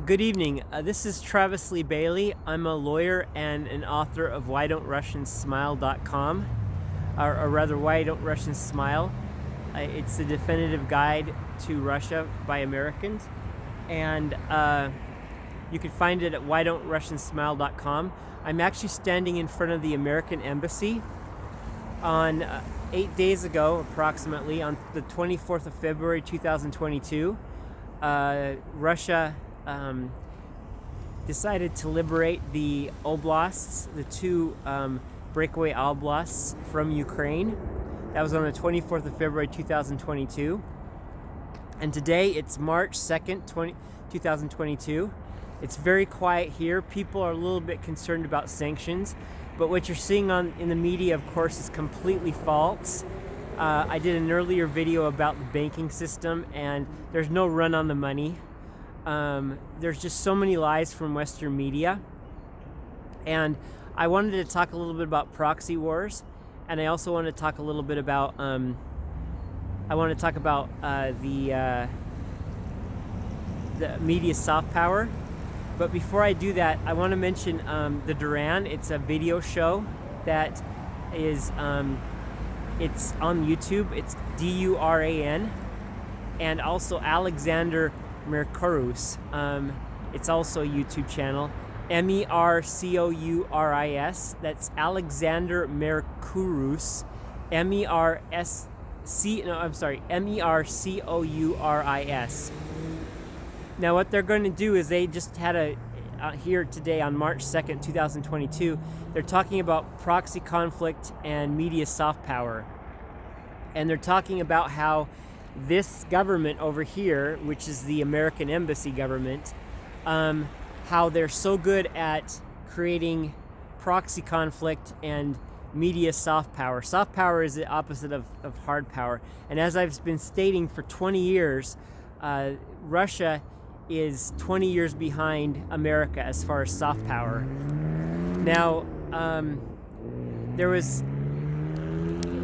Good evening. This is Travis Lee Bailey. I'm a lawyer and an author of WhyDon'tRussiansSmile.com, or rather, Why Don't Russians Smile. It's the definitive guide to Russia by Americans, and you can find it at WhyDon'tRussiansSmile.com. I'm actually standing in front of the American Embassy on 8 days ago, approximately, on the 24th of February 2022. Russia decided to liberate the oblasts, the two breakaway oblasts from Ukraine. That was on the 24th of February 2022. And today it's March 2nd, 2022. It's very quiet here. People are a little bit concerned about sanctions, but what you're seeing in the media, of course, is completely false. I did an earlier video about the banking system, and there's no run on the money. There's just so many lies from Western media. And I wanted to talk a little bit about proxy wars, and I also want to talk a little bit about the media soft power. But before I do that, I want to mention the Duran. It's a video show that is it's on YouTube. It's DURAN, and also Alexander Mercouris. It's also a YouTube channel. MERCOURIS. That's Alexander Mercouris. MERCOURIS. Now, what they're going to do is they just had here today on March 2nd, 2022, they're talking about proxy conflict and media soft power. And they're talking about how this government over here, which is the American Embassy government, how they're so good at creating proxy conflict and media soft power. Soft power is the opposite of hard power. And as I've been stating for 20 years, Russia is 20 years behind America as far as soft power. Now, there was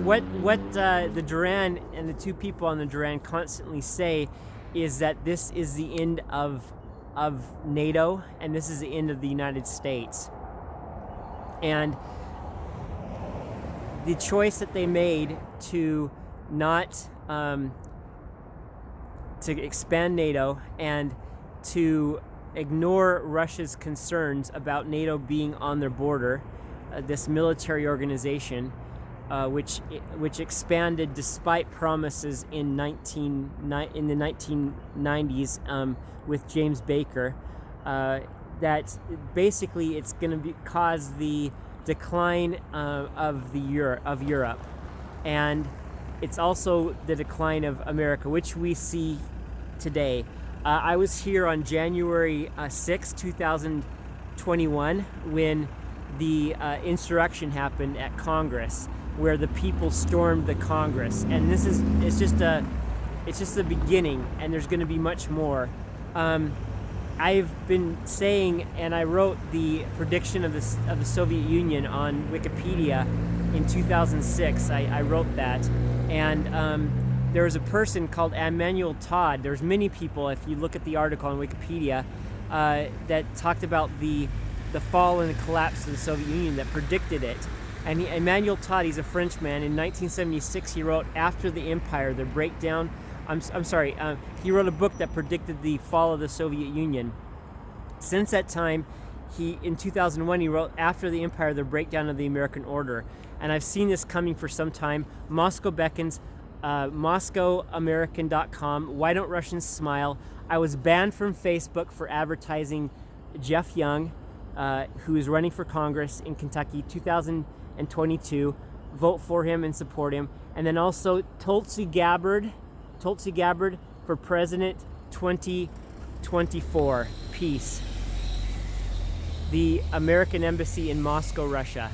what the Duran and the two people on the Duran constantly say is that this is the end of NATO, and this is the end of the United States. And the choice that they made to not to expand NATO and to ignore Russia's concerns about NATO being on their border, this military organization, which expanded despite promises in the 1990s with James Baker, that basically it's going to cause the decline of Europe, and it's also the decline of America, which we see today. I was here on January 6, 2021, when the insurrection happened at Congress, where the people stormed the Congress, and it's just the beginning, and there's going to be much more. I've been saying, and I wrote the prediction of the Soviet Union on Wikipedia in 2006. I wrote that, and there was a person called Emmanuel Todd. There's many people, if you look at the article on Wikipedia, that talked about the fall and the collapse of the Soviet Union, that predicted it. And Emmanuel Todd, he's a Frenchman. In 1976, he wrote After the Empire, the Breakdown. He wrote a book that predicted the fall of the Soviet Union. Since that time, in 2001, he wrote After the Empire, the Breakdown of the American Order. And I've seen this coming for some time. Moscow beckons. MoscowAmerican.com. Why Don't Russians Smile? I was banned from Facebook for advertising Geoff Young, who is running for Congress in Kentucky 2022. Vote for him and support him. And then also Tulsi Gabbard for President 2024. Peace. The American Embassy in Moscow, Russia.